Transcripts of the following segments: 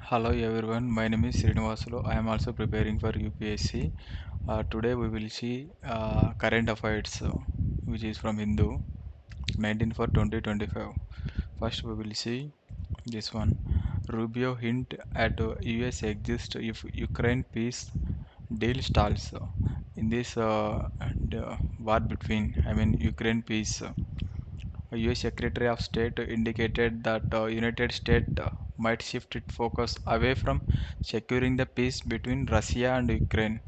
Hello everyone, my name is Srinivasulu. I am also preparing for UPSC. Today we will see current affairs, which is from Hindu, 19 for 2025. First we will see this one. Rubio hint at US exist if Ukraine peace deal stalls. In this war between, Ukraine peace. US Secretary of State indicated that United States might shift its focus away from securing the peace between Russia and Ukraine.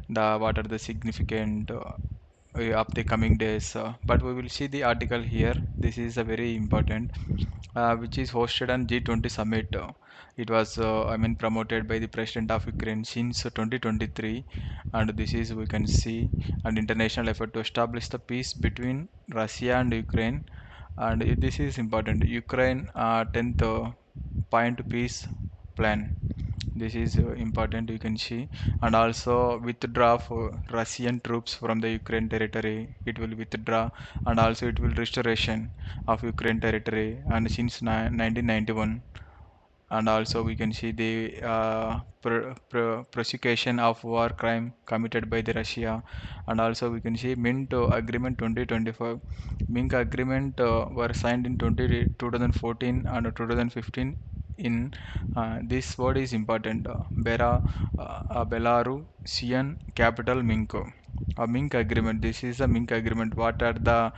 What are the significant of the coming days? But we will see the article here. This is a very important, which is hosted on G20 summit. It was, promoted by the president of Ukraine since 2023, and this is we can see an international effort to establish the peace between Russia and Ukraine, and this is important. Ukraine 10th point peace plan. This is important, you can see. And also withdraw of Russian troops from the Ukraine territory. It will withdraw, and also it will restoration of Ukraine territory and since 1991. And also we can see the prosecution of war crime committed by the Russia. And also we can see Mint agreement 2025. Mink agreement were signed in 2014 and 2015 in this word is important. Belarusian capital Minsk. A Mink agreement. This is a Mink agreement. What are the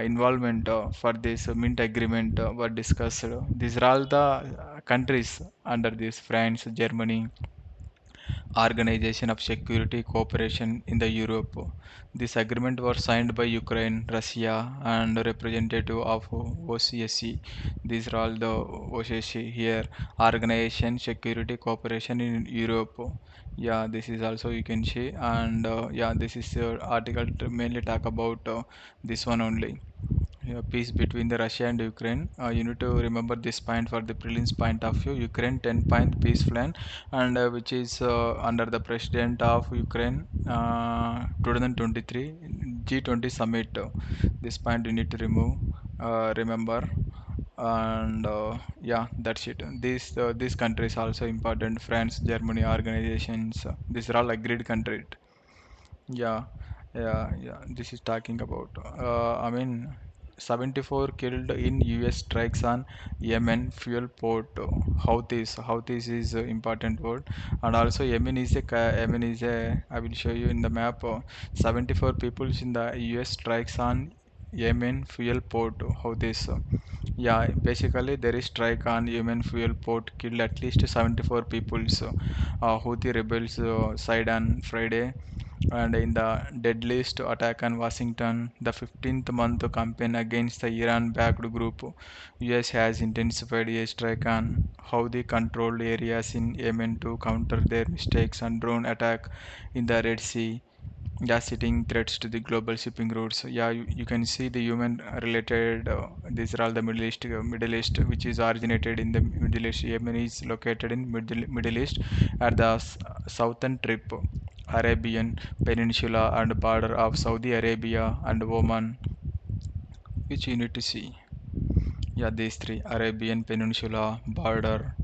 involvement for this Mint agreement were discussed. These are all the countries under this: France, Germany, Organization of Security Cooperation in the Europe. This agreement was signed by Ukraine, Russia, and representative of OCSC. These are all the OCSC here. Organization Security Cooperation in Europe. Yeah, this is also you can see, and yeah, this is article to mainly talk about this one only. Yeah, peace between the Russia and Ukraine. You need to remember this point for the prelims point of view. Ukraine 10-point peace plan, and which is under the president of Ukraine 2023 G20 summit. This point you need to remember, and yeah, that's it. These countries also important. France, Germany, organizations. These are all agreed countries. Yeah, yeah. This is talking about. 74 killed in U.S. strikes on Yemen fuel port. Houthis is an important word, and also Yemen is a. I will show you in the map. 74 people in the U.S. strikes on Yemen fuel port. Houthis. Yeah, basically there is strike on Yemen fuel port, killed at least 74 people. So, Houthi rebels side on Friday, and in the deadliest attack on Washington, the 15th month campaign against the Iran-backed group, US has intensified airstrike on Houthi-controlled areas in Yemen to counter their mistakes and drone attack in the Red Sea. Yeah, setting threats to the global shipping routes. Yeah, you can see the human related. These are all the Middle East, which is originated in the Middle East. Yemen is located in Middle East at the southern tip, Arabian Peninsula and border of Saudi Arabia and Oman, which you need to see. Yeah, these three: Arabian Peninsula, border,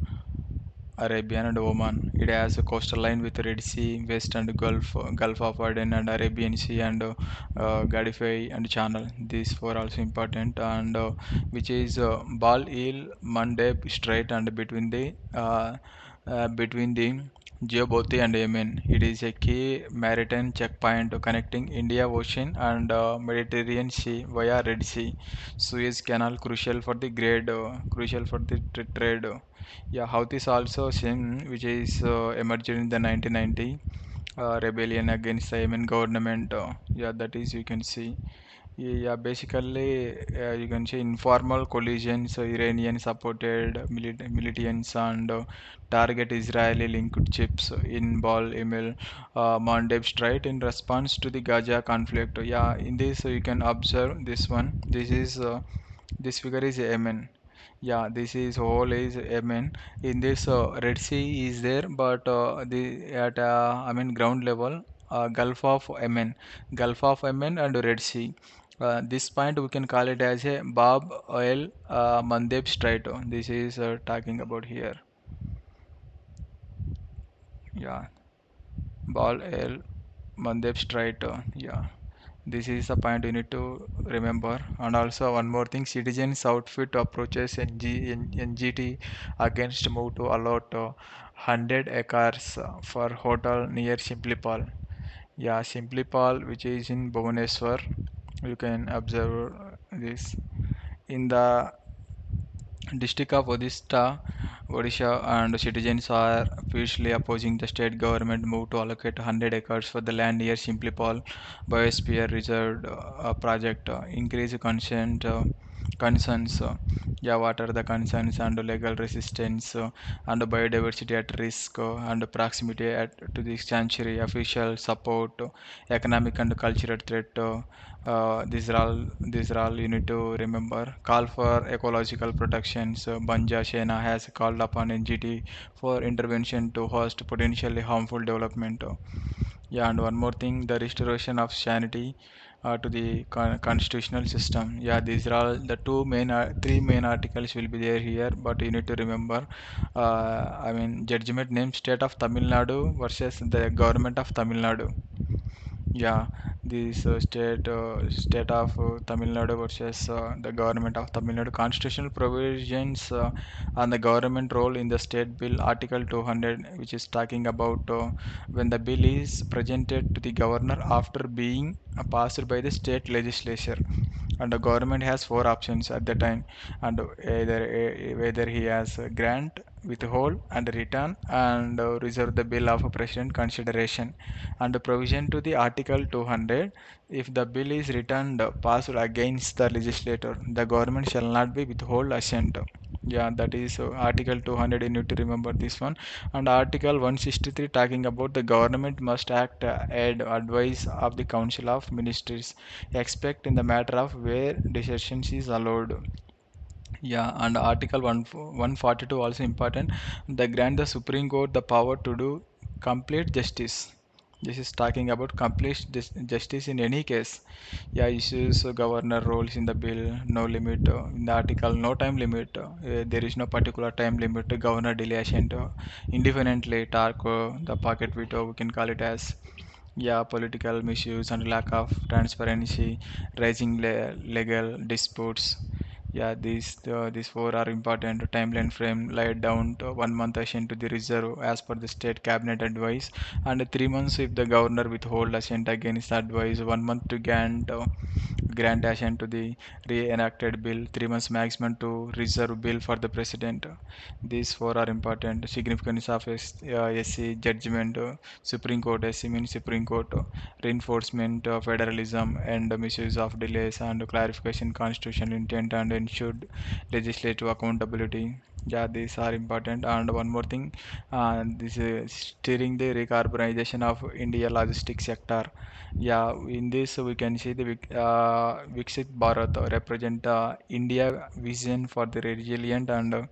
Arabian and Oman. It has a coastal line with Red Sea, West and Gulf of Aden and Arabian Sea and Gulf and Channel. These four also important, and which is Bal el Mandeb Strait and between the Djibouti and Yemen. It is a key maritime checkpoint connecting India Ocean and Mediterranean Sea via Red Sea. Suez Canal crucial for the trade. Yeah, Houthis also sin which is emerged in the 1990 rebellion against the Yemen government. Yeah, that is you can see. Yeah, basically you can see informal collisions, Iranian supported militants and target Israeli linked chips in Bal Emil Mandeb Strait in response to the Gaza conflict. Yeah, in this you can observe this one. This figure is Yemen. Yeah, this is whole is Yemen. In this Red Sea is there, but the at ground level, Gulf of Yemen and Red Sea. This point we can call it as a Bab el Mandeb Strait. This is talking about here. Yeah, Ball L Mandep Strait. Yeah, this is a point you need to remember. And also one more thing, citizens outfit approaches NGT against move to allot 100 acres for hotel near Simplipal. Yeah, Simplipal, which is in Bhubaneswar. You can observe this in the district of Odisha, and citizens are fiercely opposing the state government move to allocate 100 acres for the land near Simplipal Biosphere Reserve project. Increase concerns. Yeah, what are the concerns and legal resistance and biodiversity at risk and proximity to the sanctuary, official support, economic and cultural threat. These are all you need to remember. Call for ecological protections. Banja Sena has called upon NGT for intervention to host potentially harmful development. Yeah, and one more thing, the restoration of sanity to the constitutional system. Yeah, these are all the three main articles will be there here, but you need to remember. Judgment name State of Tamil Nadu versus the Government of Tamil Nadu. Yeah, this state of Tamil Nadu versus the government of Tamil Nadu constitutional provisions and the government role in the state bill article 200, which is talking about when the bill is presented to the governor after being passed by the state legislature, and the government has four options at the time, and whether he has grant, withhold and return and reserve the bill of president consideration. And the provision to the article 200, if the bill is returned passed against the legislator, the government shall not be withhold assent. Yeah, that is article 200, you need to remember this one. And article 163 talking about the government must act at advice of the council of ministers expect in the matter of where decisions is allowed. Yeah, and Article 142 also important. They grant the Supreme Court the power to do complete justice. This is talking about complete justice in any case. Yeah, issues governor roles in the bill, no limit. In the article, no time limit. There is no particular time limit. Governor delegation indefinitely talk the pocket veto. We can call it as, yeah, political misuse and lack of transparency, raising legal disputes. Yeah, these four are important. Timeline frame laid down to 1 month assent to the reserve as per the state cabinet advice, and 3 months if the governor withhold assent against the advice. 1 month to grant assent to the re-enacted bill. 3 months maximum to reserve bill for the president. These four are important. Significance of SC judgment. Supreme Court SC means Supreme Court. Reinforcement of federalism and misuse of delays and clarification constitutional intent and ensured legislative accountability. Yeah, these are important. And one more thing, this is steering the recarbonization of India logistics sector. Yeah, in this we can see the Viksit Bharat represent India vision for the resilient and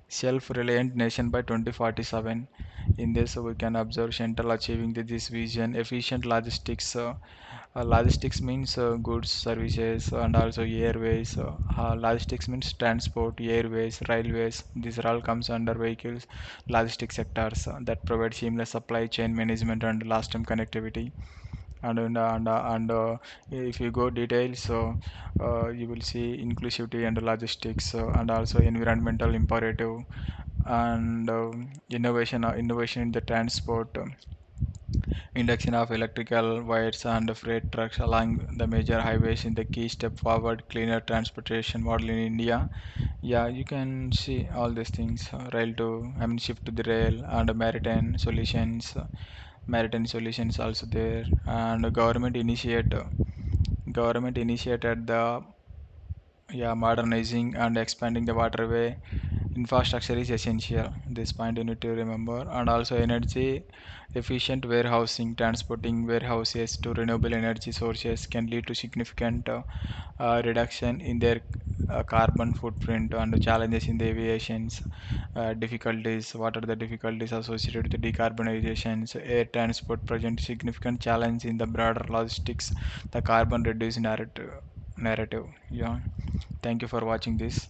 self-reliant nation by 2047. In this, we can observe Central achieving this vision. Efficient logistics. Logistics means goods, services, and also airways. Logistics means transport, airways, railways. These are all comes under vehicles, logistics sectors that provide seamless supply chain management and last-time connectivity. And if you go details, so you will see inclusivity and logistics and also environmental imperative and innovation in the transport, induction of electrical wires and freight trucks along the major highways in the key step forward cleaner transportation model in India. Yeah, you can see all these things. Rail to, shift to the rail and maritime solutions also there. And government initiated the, yeah, modernizing and expanding the waterway infrastructure is essential. This point you need to remember. And also energy efficient warehousing, transporting warehouses to renewable energy sources can lead to significant reduction in their carbon footprint and the challenges in the aviation's difficulties. What are the difficulties associated with the decarbonizations? Air transport presents significant challenge in the broader logistics, the carbon reduced narrative. Yeah. Thank you for watching this.